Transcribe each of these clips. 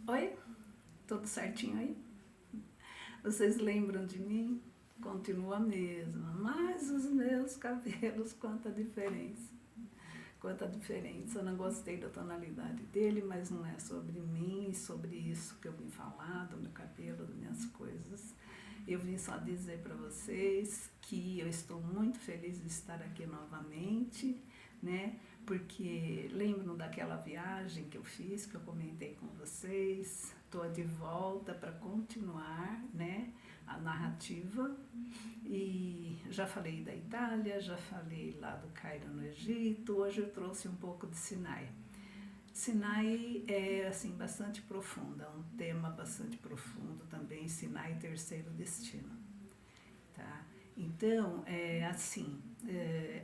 Oi, tudo certinho aí? Vocês lembram de mim? Continua a mesma, mas os meus cabelos, quanta diferença. Quanta diferença. Eu não gostei da tonalidade dele, mas não é sobre mim, sobre isso que eu vim falar, do meu cabelo, das minhas coisas. Eu vim só dizer para vocês que eu estou muito feliz de estar aqui novamente, né? Porque lembram daquela viagem que eu fiz, que eu comentei com vocês. Estou de volta para continuar, né, a narrativa. E já falei da Itália, já falei lá do Cairo no Egito. Hoje eu trouxe um pouco de Sinai. Sinai é assim bastante profundo, é um tema bastante profundo também, Sinai terceiro destino, tá? Então é assim,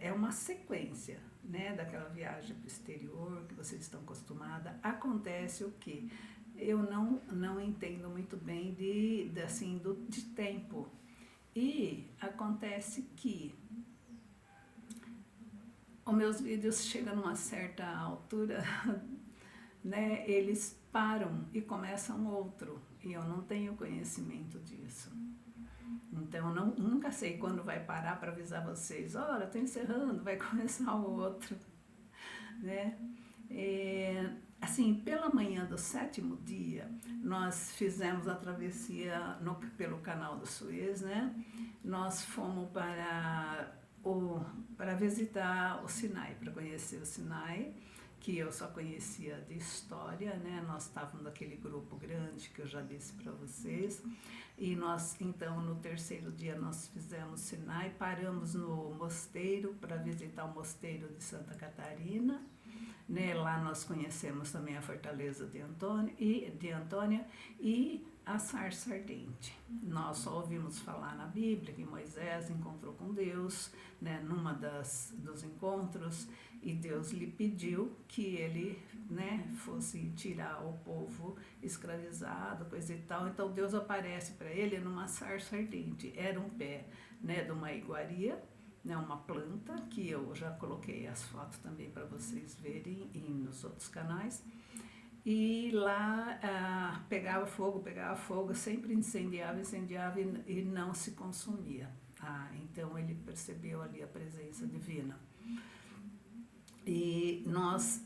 é uma sequência, né, daquela viagem para o exterior que vocês estão acostumadas. Acontece o que eu não entendo muito bem de tempo, e acontece que os meus vídeos chegam numa certa altura, né, eles param e começam outro, e eu não tenho conhecimento disso. Então eu nunca sei quando vai parar para avisar vocês, olha, estou encerrando, vai começar o outro, né? Assim, pela manhã do sétimo dia, nós fizemos a travessia pelo canal do Suez, né? Nós fomos para visitar o Sinai, para conhecer o Sinai, que eu só conhecia de história, né? Nós estávamos naquele grupo grande que eu já disse para vocês, e nós, então, no terceiro dia nós fizemos Sinai, paramos no mosteiro para visitar o mosteiro de Santa Catarina, né? Lá nós conhecemos também a fortaleza de Antônia e a sarça ardente. Nós só ouvimos falar na Bíblia que Moisés encontrou com Deus, né, dos encontros, e Deus lhe pediu que ele, né, fosse tirar o povo escravizado, coisa e tal. Então Deus aparece para ele numa sarça ardente. Era um pé, né, de uma iguaria, né, uma planta, que eu já coloquei as fotos também para vocês verem nos outros canais. E lá pegava fogo, sempre incendiava e não se consumia. Então ele percebeu ali a presença divina. E nós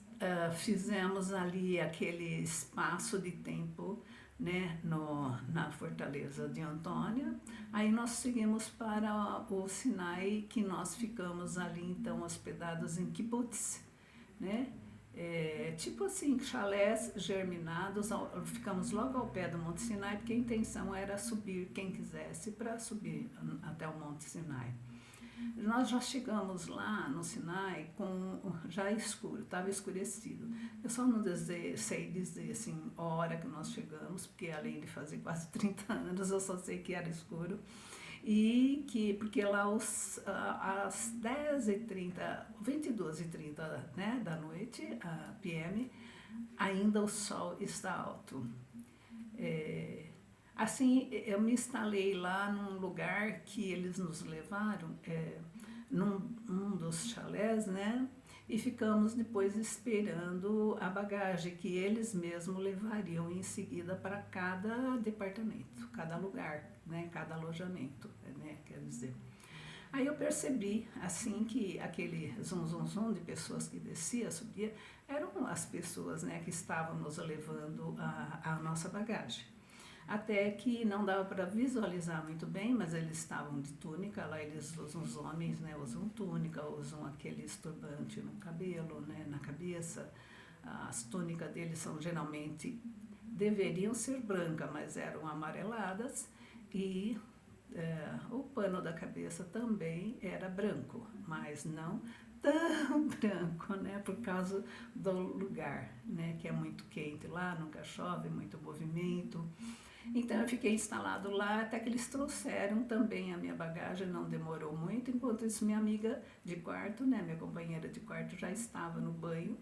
fizemos ali aquele espaço de tempo, né, na fortaleza de Antônia. Aí nós seguimos para o Sinai, que nós ficamos ali então hospedados em kibbutz, né? Tipo assim, chalés germinados, ficamos logo ao pé do Monte Sinai, porque a intenção era subir, quem quisesse, para subir até o Monte Sinai. Nós já chegamos lá no Sinai já escuro, estava escurecido. Eu só não sei dizer assim, a hora que nós chegamos, porque além de fazer quase 30 anos, eu só sei que era escuro. Porque lá às 10h30, 22h30, né, da noite, a PM, ainda o sol está alto. Assim, eu me instalei lá num lugar que eles nos levaram, num dos chalés, né? E ficamos depois esperando a bagagem que eles mesmos levariam em seguida para cada departamento, cada lugar, né? Cada alojamento, né? Quer dizer. Aí eu percebi, assim, que aquele zum de pessoas que descia, subia, eram as pessoas, né, que estavam nos levando a nossa bagagem. Até que não dava para visualizar muito bem, mas eles estavam de túnica, lá eles usam, os homens, né, usam túnica, usam aqueles turbantes no cabelo, né, na cabeça. As túnicas deles são geralmente, deveriam ser brancas, mas eram amareladas, e o pano da cabeça também era branco, mas não tão branco, né, por causa do lugar, né, que é muito quente lá, nunca chove, muito movimento. Então eu fiquei instalado lá até que eles trouxeram também a minha bagagem, não demorou muito. Enquanto isso, minha amiga de quarto, né, minha companheira de quarto, já estava no banho,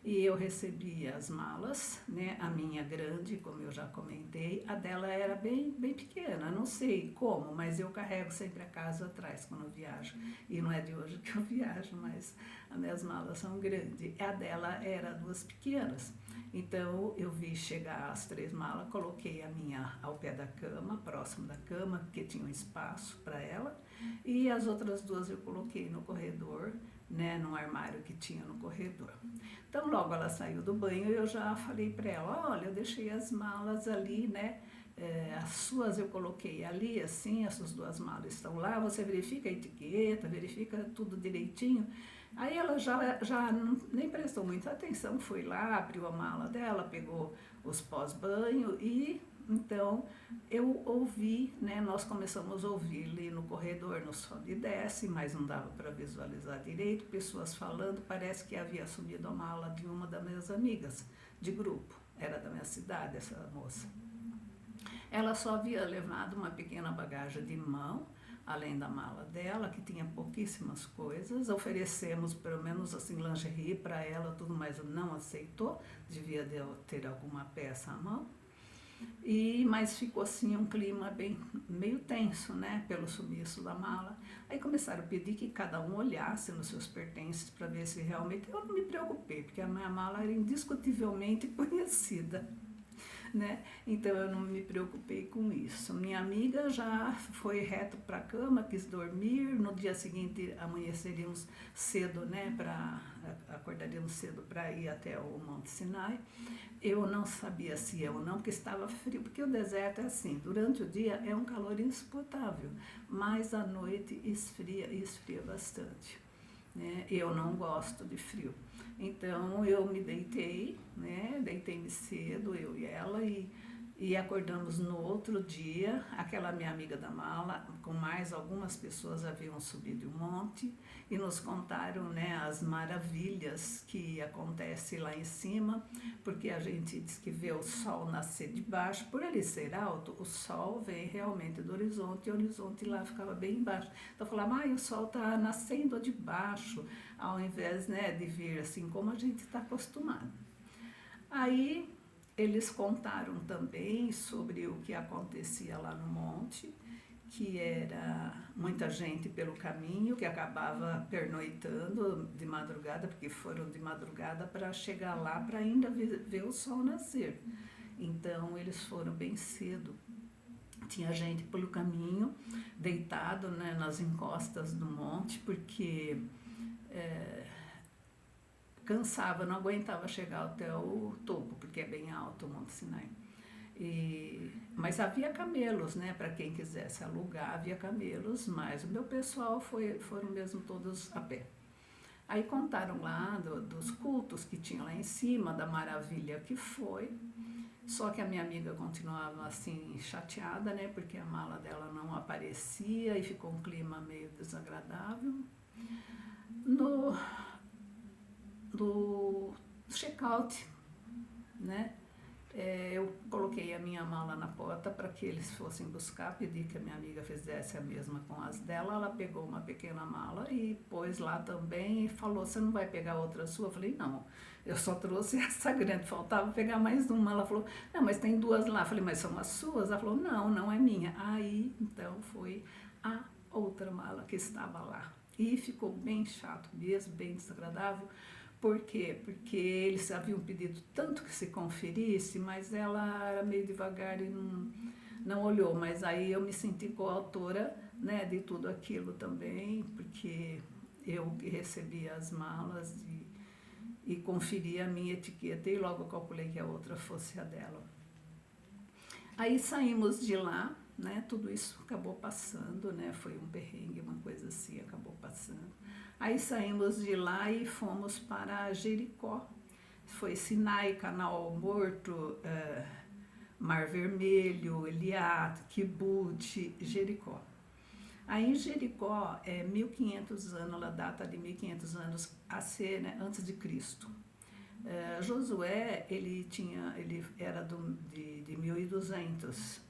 e eu recebi as malas, né? A minha grande, como eu já comentei, a dela era bem pequena, não sei como, mas eu carrego sempre a casa atrás quando eu viajo. E não é de hoje que eu viajo, mas as minhas malas são grandes. A dela era duas pequenas. Então eu vi chegar as 3 malas, coloquei a minha ao pé da cama, próximo da cama, porque tinha um espaço para ela, e as outras 2 eu coloquei no corredor, né, num armário que tinha no corredor. Então, logo ela saiu do banho, eu já falei para ela, olha, eu deixei as malas ali, né? As suas eu coloquei ali, assim, essas 2 malas estão lá, você verifica a etiqueta, verifica tudo direitinho. Aí ela já nem prestou muita atenção, foi lá, abriu a mala dela, pegou os pós-banho e então eu ouvi, né, nós começamos a ouvir ali no corredor, no sobe e desce, mas não dava para visualizar direito, pessoas falando, parece que havia sumido a mala de uma das minhas amigas de grupo, era da minha cidade essa moça. Ela só havia levado uma pequena bagagem de mão, além da mala dela, que tinha pouquíssimas coisas. Oferecemos pelo menos assim lingerie para ela, tudo, mas não aceitou, devia ter alguma peça à mão. Mas ficou assim um clima meio tenso, né, pelo sumiço da mala. Aí começaram a pedir que cada um olhasse nos seus pertences para ver se realmente... Eu não me preocupei, porque a minha mala era indiscutivelmente conhecida, né? Então eu não me preocupei com isso. Minha amiga já foi reto para a cama, quis dormir. No dia seguinte amanheceríamos cedo, né? Acordaríamos cedo para ir até o Monte Sinai. Eu não sabia se ia ou não, porque estava frio, porque o deserto é assim, durante o dia é um calor insuportável, mas à noite esfria bastante, né? Eu não gosto de frio. Então eu me deitei, né? Deitei-me cedo, eu e ela, e acordamos no outro dia. Aquela minha amiga da mala, com mais algumas pessoas, haviam subido um monte e nos contaram, né, as maravilhas que acontecem lá em cima, porque a gente diz que vê o sol nascer de baixo. Por ele ser alto, o sol vem realmente do horizonte, e o horizonte lá ficava bem embaixo. Então falava, o sol está nascendo de baixo, ao invés, né, de vir assim como a gente está acostumado. Aí eles contaram também sobre o que acontecia lá no monte, que era muita gente pelo caminho, que acabava pernoitando de madrugada, porque foram de madrugada para chegar lá para ainda ver o sol nascer. Então eles foram bem cedo. Tinha gente pelo caminho, deitado, né, nas encostas do monte, porque cansava, não aguentava chegar até o topo, porque é bem alto o Monte Sinai. Mas havia camelos, né, para quem quisesse alugar, havia camelos, mas o meu pessoal foram mesmo todos a pé. Aí contaram lá dos cultos que tinha lá em cima, da maravilha que foi, só que a minha amiga continuava assim chateada, né, porque a mala dela não aparecia e ficou um clima meio desagradável. No check-out, né? Eu coloquei a minha mala na porta para que eles fossem buscar, pedi que a minha amiga fizesse a mesma com as dela. Ela pegou uma pequena mala e pôs lá também e falou, você não vai pegar outra sua? Eu falei, não, eu só trouxe essa grande, faltava pegar mais uma. Ela falou, não, mas tem 2 lá. Eu falei, mas são as suas? Ela falou, não é minha. Aí, então, foi a outra mala que estava lá. E ficou bem chato mesmo, bem desagradável. Por quê? Porque eles haviam pedido tanto que se conferisse, mas ela era meio devagar e não olhou. Mas aí eu me senti coautora, né, de tudo aquilo também, porque eu que recebi as malas e conferi a minha etiqueta e logo calculei que a outra fosse a dela. Aí saímos de lá, né, tudo isso acabou passando, né, foi um perrengue, uma coisa assim, acabou passando. Aí saímos de lá e fomos para Jericó. Foi Sinai, Canal Morto, Mar Vermelho, Eliat, Kibute, Jericó. Aí em Jericó, 1500 anos, ela data de 1500 anos a ser, né, antes de Cristo. Josué, ele era de 1200,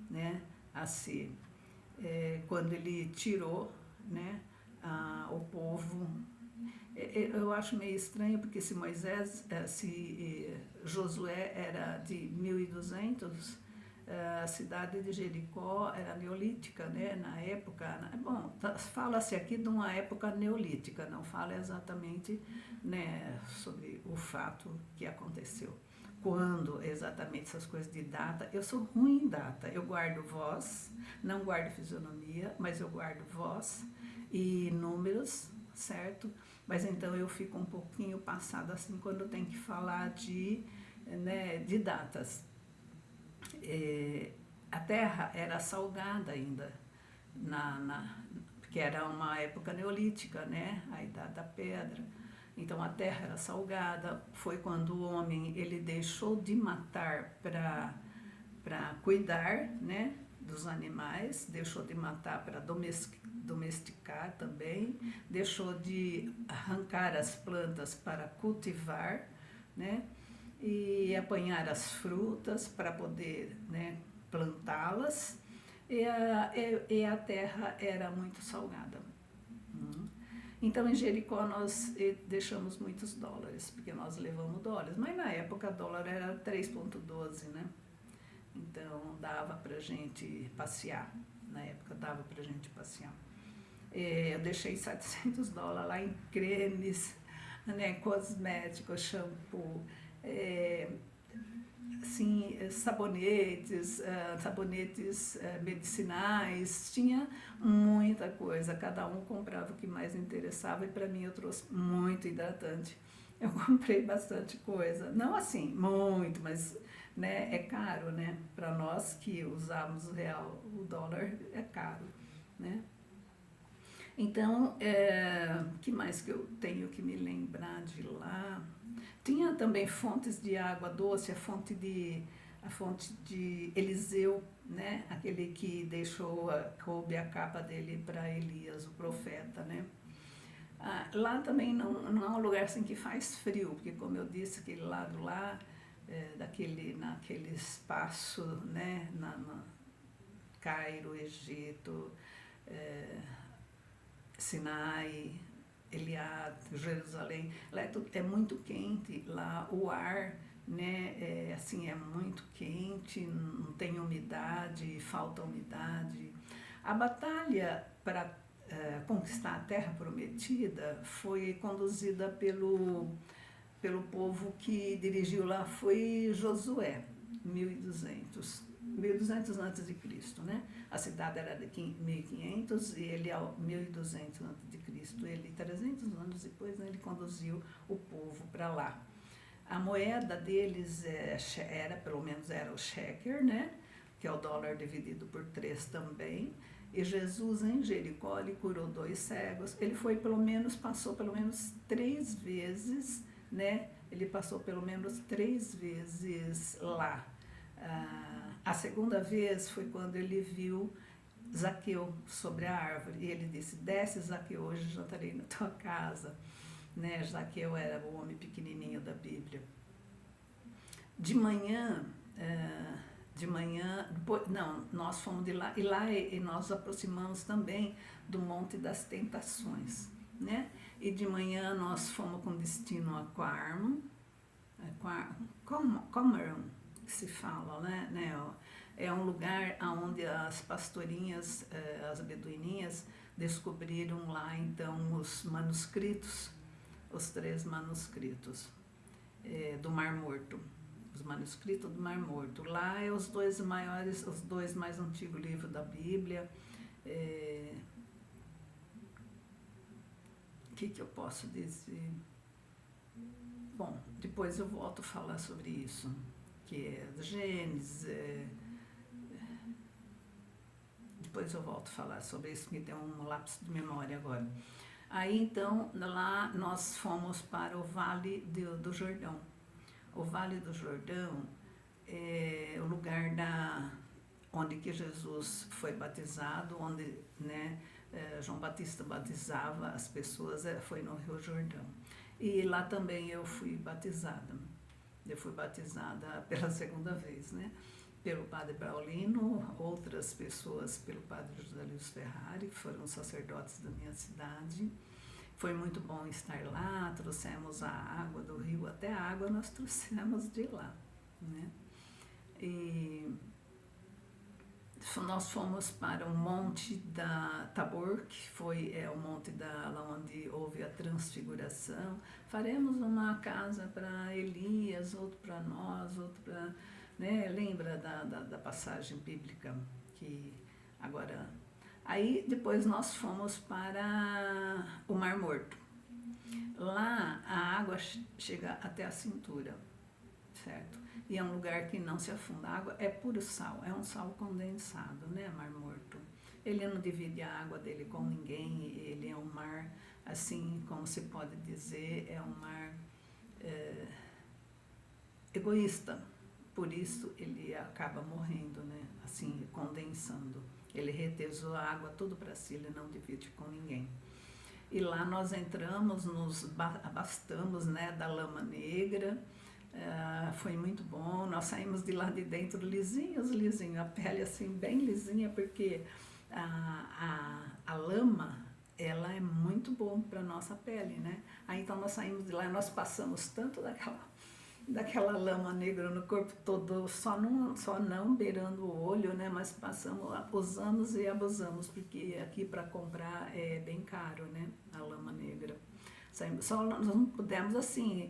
né, a ser, quando ele tirou, né, o povo Eu acho meio estranho porque se Moisés, se Josué era de 1200, a cidade de Jericó era neolítica, né? Na época, bom, fala-se aqui de uma época neolítica, não fala exatamente, né, sobre o fato que aconteceu. Quando exatamente essas coisas de data, eu sou ruim em data, eu guardo voz, não guardo fisionomia, mas eu guardo voz e números, certo? Mas então eu fico um pouquinho passada assim quando tem que falar né, de datas. A terra era salgada ainda, porque era uma época neolítica, né? A idade da pedra. Então a terra era salgada. Foi quando o homem ele deixou de matar para cuidar, né, dos animais, deixou de matar para domesticar também, deixou de arrancar as plantas para cultivar, né, e apanhar as frutas para poder, né, plantá-las, e a terra era muito salgada. Então em Jericó nós deixamos muitos dólares, porque nós levamos dólares, mas na época o dólar era 3,12, né? Então dava pra gente passear, na época dava pra gente passear. Eu deixei $700 lá em cremes, né, cosméticos, shampoo, assim, sabonetes medicinais, tinha muita coisa, cada um comprava o que mais interessava e para mim eu trouxe muito hidratante. Eu comprei bastante coisa, não assim, muito, mas né, é caro, né? Para nós que usamos o real, o dólar é caro, né? Então, que mais que eu tenho que me lembrar de lá? Tinha também fontes de água doce, a fonte de Eliseu, né? Aquele que coube a capa dele para Elias, o profeta, né? Lá também não é um lugar assim que faz frio, porque como eu disse, aquele lado lá, naquele espaço, né? Cairo, Egito, Sinai, Eliade, Jerusalém, lá é muito quente, lá o ar, né, assim, é muito quente, não tem umidade, falta umidade. A batalha para conquistar a Terra Prometida foi conduzida pelo povo que dirigiu lá, foi Josué, 1200 antes de Cristo, né? A cidade era de 1500 e ele, ao 1200 antes de Cristo, ele 300 anos depois, né, ele conduziu o povo para lá. A moeda deles pelo menos era o shekel, né? Que é o dólar dividido por 3 também. E Jesus em Jericó, ele curou 2 cegos. Ele passou pelo menos 3 vezes, né? Ele passou pelo menos 3 vezes lá. A segunda vez foi quando ele viu Zaqueu sobre a árvore. E ele disse, desce Zaqueu, hoje jantarei na tua casa. Né? Zaqueu era o homem pequenininho da Bíblia. De manhã, nós fomos de lá, e nós aproximamos também do Monte das Tentações, né? E de manhã nós fomos com destino a Qumran, que se fala, né? É um lugar onde as pastorinhas, as beduininhas, descobriram lá então os manuscritos, os 3 manuscritos do Mar Morto. Os manuscritos do Mar Morto. Lá é os 2 mais antigos livros da Bíblia. O que eu posso dizer? Bom, depois eu volto a falar sobre isso, que é Gênesis. Depois eu volto a falar sobre isso, me deu um lapso de memória agora. Aí então, lá nós fomos para o Vale do Jordão. O Vale do Jordão é o lugar onde que Jesus foi batizado, onde, né, João Batista batizava as pessoas, foi no Rio Jordão. E lá também eu fui batizada. Eu fui batizada pela segunda vez, né? Pelo padre Paulino, outras pessoas pelo padre José Luiz Ferrari, que foram sacerdotes da minha cidade. Foi muito bom estar lá, trouxemos a água do rio, até a água nós trouxemos de lá, né? E nós fomos para o Monte da Tabor, que foi o monte lá onde houve a transfiguração. Faremos uma casa para Elias, outro para nós, outro para... Né? Lembra da passagem bíblica que agora... Aí depois nós fomos para o Mar Morto. Lá a água chega até a cintura, certo? E é um lugar que não se afunda. A água é puro sal, é um sal condensado, né? Mar Morto. Ele não divide a água dele com ninguém, ele é um mar, assim, como se pode dizer, é um mar egoísta. Por isso ele acaba morrendo, né? Assim, condensando. Ele retesoura a água tudo para si, ele não divide com ninguém. E lá nós entramos, nos abastamos, né, da lama negra. Foi muito bom. Nós saímos de lá de dentro lisinhos, a pele assim bem lisinha, porque a lama, ela é muito bom para nossa pele, né? Aí então nós saímos de lá e nós passamos tanto daquela lama negra no corpo todo, só não beirando o olho, né? Mas usamos e abusamos, porque aqui para comprar é bem caro, né? A lama negra. Só nós não pudemos assim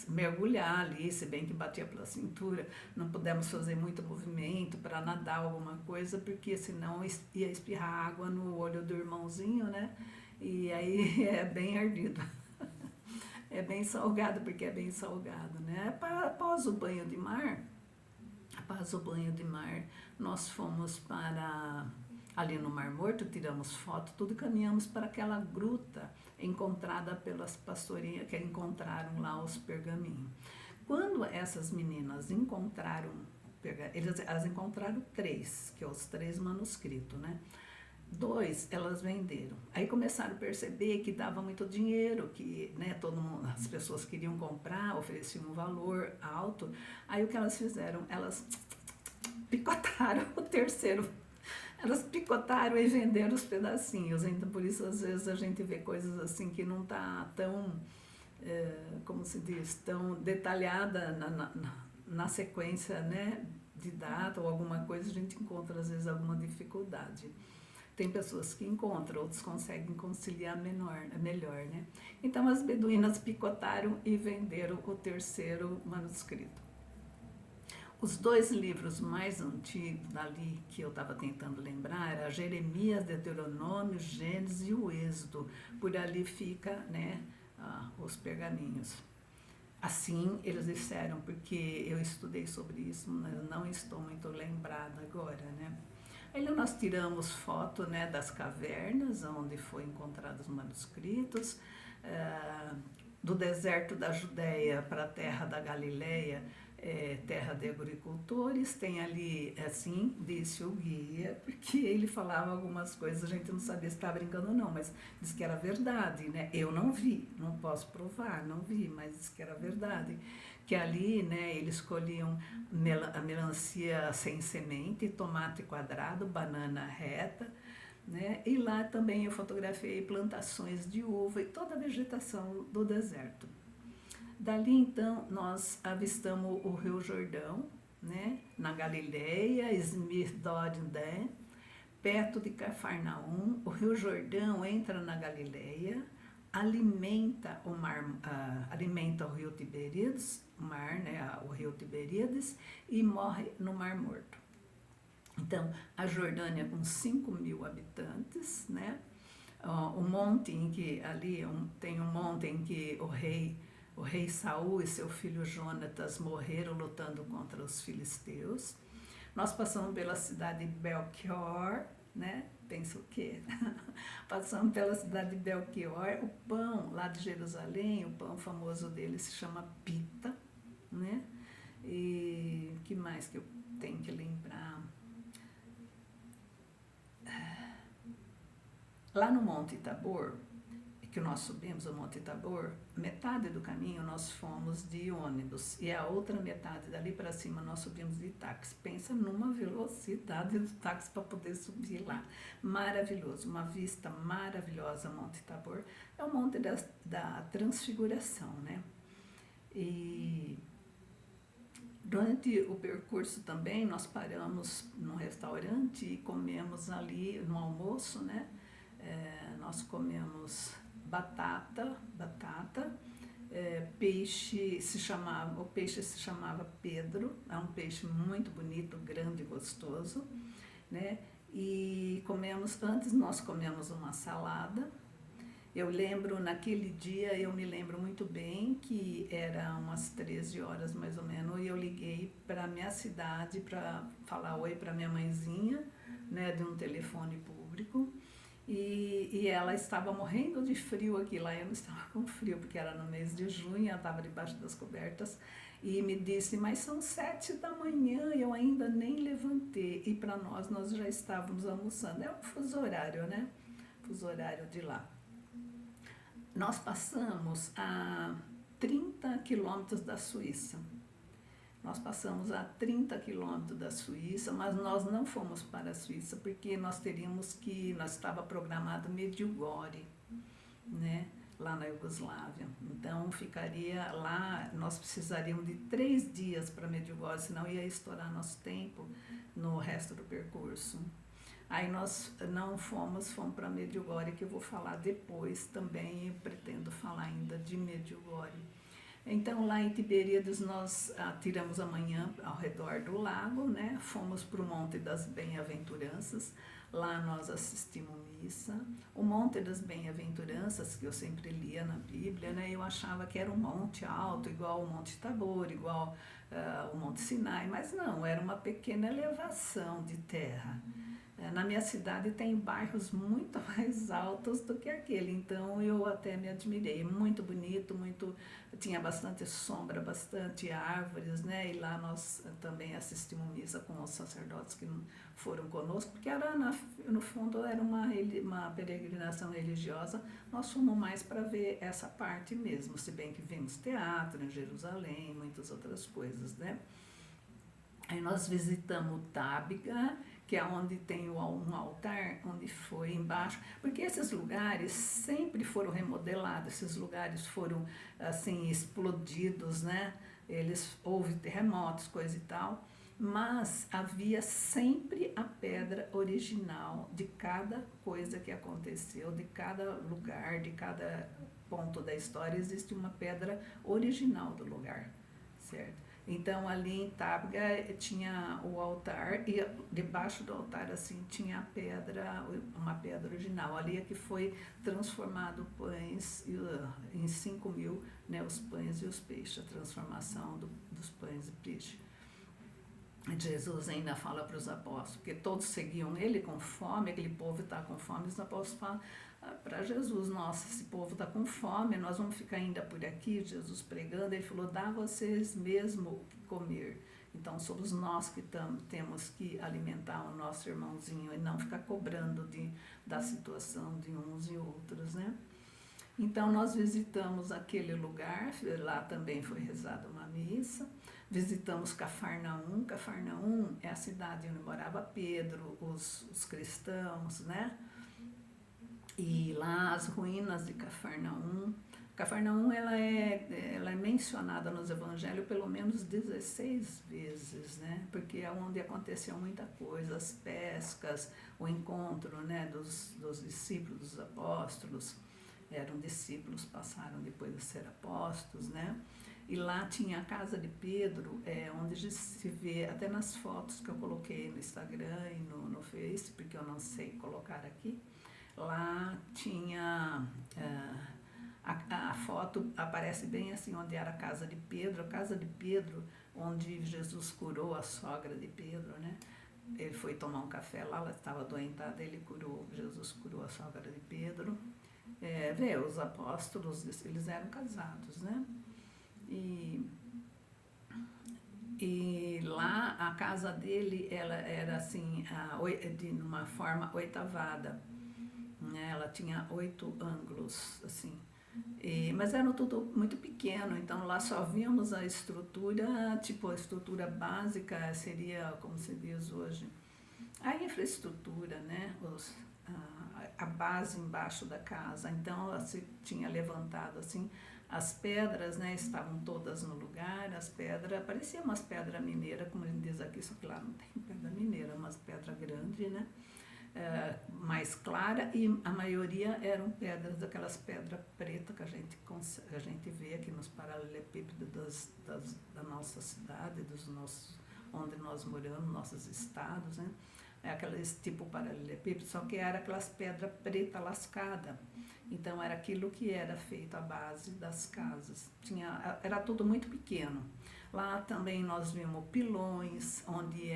mergulhar ali, se bem que batia pela cintura, não pudemos fazer muito movimento para nadar alguma coisa, porque senão ia espirrar água no olho do irmãozinho, né? E aí é bem ardido. É bem salgado, porque é bem salgado, né? Após o banho de mar, nós fomos ali no Mar Morto, tiramos foto, tudo, caminhamos para aquela gruta encontrada pelas pastorinhas que encontraram lá os pergaminhos. Quando essas meninas encontraram, elas encontraram 3, que é os 3 manuscritos, né? 2 elas venderam. Aí começaram a perceber que dava muito dinheiro, que, né, as pessoas queriam comprar, ofereciam um valor alto. Aí o que elas fizeram? Elas picotaram o terceiro. Elas picotaram e venderam os pedacinhos. Então por isso às vezes a gente vê coisas assim que não está tão, como se diz, tão detalhada na sequência, né, de data ou alguma coisa, a gente encontra às vezes alguma dificuldade. Tem pessoas que encontram, outros conseguem conciliar melhor, né? Então as beduínas picotaram e venderam o terceiro manuscrito. Os 2 livros mais antigos dali que eu estava tentando lembrar era Jeremias, Deuteronômio, Gênesis e o Êxodo. Por ali fica, né, os pergaminhos. Assim eles disseram, porque eu estudei sobre isso, mas não estou muito lembrada agora, né? Aí nós tiramos foto, né, das cavernas onde foram encontrados os manuscritos, do deserto da Judéia para a terra da Galileia, terra de agricultores. Tem ali, assim, disse o guia, porque ele falava algumas coisas, a gente não sabia se estava brincando ou não, mas disse que era verdade, né? Eu não vi, não posso provar, não vi, mas disse que era verdade. Que ali, né, eles colhiam a melancia sem semente, tomate quadrado, banana reta, né? E lá também eu fotografei plantações de uva e toda a vegetação do deserto. Dali então nós avistamos o Rio Jordão, né, na Galileia, Esmirdoden, perto de Cafarnaum. O Rio Jordão entra na Galileia, alimenta o rio Tiberíades, o rio Tiberíades, e morre no Mar Morto. Então, a Jordânia com 5.000 habitantes, né? O monte em que tem um monte em que o rei Saul e seu filho Jonatas morreram lutando contra os filisteus. Nós passamos pela cidade de Belchior, né? Pensa o quê? Passamos pela cidade de Belchior. O pão lá de Jerusalém, o pão famoso dele se chama pita, né? E que mais que eu tenho que lembrar? Lá no Monte Tabor, que nós subimos o Monte Tabor, metade do caminho nós fomos de ônibus e a outra metade dali para cima nós subimos de táxi. Pensa numa velocidade do táxi para poder subir lá. Maravilhoso, uma vista maravilhosa, Monte Tabor. É o Monte da Transfiguração, né? E durante o percurso também nós paramos num restaurante e comemos ali no almoço, né? Nós comemos batata, peixe o peixe se chamava Pedro, é um peixe muito bonito, grande e gostoso, né? E antes nós comemos uma salada. Eu lembro, naquele dia, eu me lembro muito bem que era umas 13 horas mais ou menos, e eu liguei para minha cidade para falar oi para minha mãezinha, né, de um telefone público. E ela estava morrendo de frio aqui, lá eu não estava com frio, porque era no mês de junho, ela estava debaixo das cobertas, e me disse, mas são 7 da manhã, eu ainda nem levantei, e para nós já estávamos almoçando, é um fuso horário, né? Fuso horário de lá. Nós passamos a 30 quilômetros da Suíça. Nós passamos a 30 quilômetros da Suíça, mas nós não fomos para a Suíça, porque nós estava programado Medjugorje, né, lá na Iugoslávia. Então, ficaria lá, nós precisaríamos de 3 dias para Medjugorje, senão ia estourar nosso tempo no resto do percurso. Aí nós não fomos para Medjugorje, que eu vou falar depois também, eu pretendo falar ainda de Medjugorje. Então, lá em Tiberíades, nós tiramos a manhã ao redor do lago, né? Fomos para o Monte das Bem-aventuranças, lá nós assistimos missa. O Monte das Bem-aventuranças, que eu sempre lia na Bíblia, né? Eu achava que era um monte alto, igual o Monte Tabor, igual o Monte Sinai, mas não, era uma pequena elevação de terra. Na minha cidade tem bairros muito mais altos do que aquele, então eu até me admirei, muito bonito, tinha bastante sombra, bastante árvores, né? E lá nós também assistimos missa com os sacerdotes que foram conosco, porque no fundo era uma peregrinação religiosa, nós fomos mais para ver essa parte mesmo, se bem que vimos teatro em Jerusalém, muitas outras coisas, né? Aí nós visitamos Tábiga, que é onde tem um altar, onde foi embaixo, porque esses lugares sempre foram remodelados, esses lugares foram assim explodidos, né? Houve terremotos, coisa e tal, mas havia sempre a pedra original de cada coisa que aconteceu, de cada lugar, de cada ponto da história, existe uma pedra original do lugar, certo? Então, ali em Tábega tinha o altar e debaixo do altar assim tinha uma pedra original. Ali é que foi transformado pães em 5.000, né, os pães e os peixes, a transformação dos pães e peixe. Jesus ainda fala para os apóstolos, porque todos seguiam ele com fome, aquele povo está com fome, os apóstolos falam para Jesus, nossa, esse povo está com fome, nós vamos ficar ainda por aqui, Jesus pregando, ele falou, dá a vocês mesmo o que comer. Então somos nós que temos que alimentar o nosso irmãozinho e não ficar cobrando da situação de uns e outros, né? Então nós visitamos aquele lugar, lá também foi rezada uma missa, visitamos Cafarnaum. Cafarnaum é a cidade onde morava Pedro, os cristãos, né? E lá as ruínas de Cafarnaum. Cafarnaum ela é mencionada nos evangelhos pelo menos 16 vezes, né? Porque é onde aconteceu muita coisa, as pescas, o encontro, né, dos discípulos, dos apóstolos. Eram discípulos, passaram depois a ser apóstolos, né? E lá tinha a casa de Pedro, onde se vê, até nas fotos que eu coloquei no Instagram e no Face, porque eu não sei colocar aqui, lá tinha, a foto aparece bem assim, onde era a casa de Pedro, onde Jesus curou a sogra de Pedro, né? Ele foi tomar um café lá, ela estava adoentada, Jesus curou a sogra de Pedro. Os apóstolos, eles eram casados, né? E lá a casa dele ela era assim, de uma forma oitavada, né? Ela tinha 8 ângulos, assim. Mas era tudo muito pequeno, então lá só víamos a estrutura, tipo a estrutura básica seria, como se diz hoje, a infraestrutura, né? A base embaixo da casa. Então se tinha levantado assim, as pedras, né, estavam todas no lugar, as pedras, pareciam umas pedras mineiras, como ele diz aqui, só que lá não tem pedra mineira, umas pedras grandes, né? Mais clara, e a maioria eram pedras, daquelas pedras pretas que a gente vê aqui nos paralelepípedos da nossa cidade, onde nós moramos, nossos estados, né? Aqueles tipo paralelepípedo, só que era aquelas pedras preta lascada. Então era aquilo que era feito a base das casas. Era tudo muito pequeno. Lá também nós vimos pilões, onde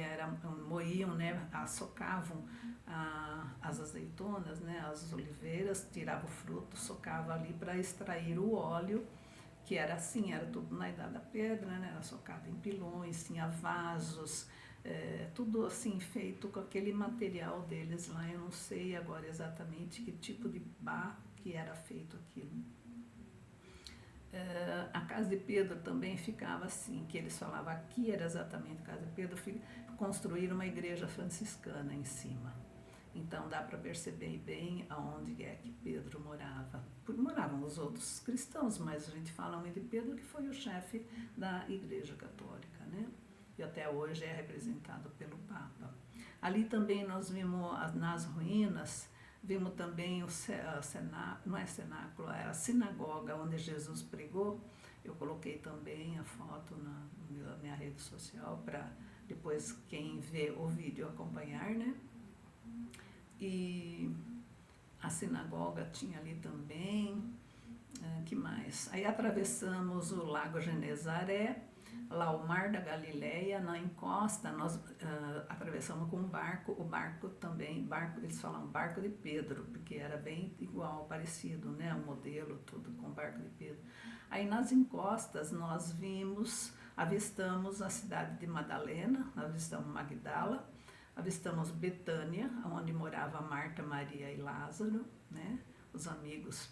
moíam, né, socavam as azeitonas, né, as oliveiras, tiravam o fruto, socavam ali para extrair o óleo, que era assim, era tudo na Idade da Pedra, né, era socado em pilões, tinha vasos, tudo assim feito com aquele material deles lá. Eu não sei agora exatamente que tipo de barro que era feito aquilo. A casa de Pedro também ficava assim, que eles falavam aqui era exatamente a casa de Pedro, construíram uma igreja franciscana em cima. Então dá para perceber bem aonde é que Pedro morava. Moravam os outros cristãos, mas a gente fala muito de Pedro, que foi o chefe da Igreja Católica, né? E até hoje é representado pelo Papa. Ali também nós vimos nas ruínas, vimos também não é cenáculo, é a sinagoga onde Jesus pregou. Eu coloquei também a foto na minha rede social para depois quem vê o vídeo acompanhar, né? E a sinagoga tinha ali também, que mais? Aí atravessamos o Lago Genezaré, lá o Mar da Galileia, na encosta, nós atravessamos com um barco, o barco também, eles falam barco de Pedro, porque era bem igual, parecido, né, o modelo, tudo com o barco de Pedro. Aí nas encostas nós avistamos a cidade de Madalena, avistamos Magdala, avistamos Betânia, onde morava Marta, Maria e Lázaro, né, os amigos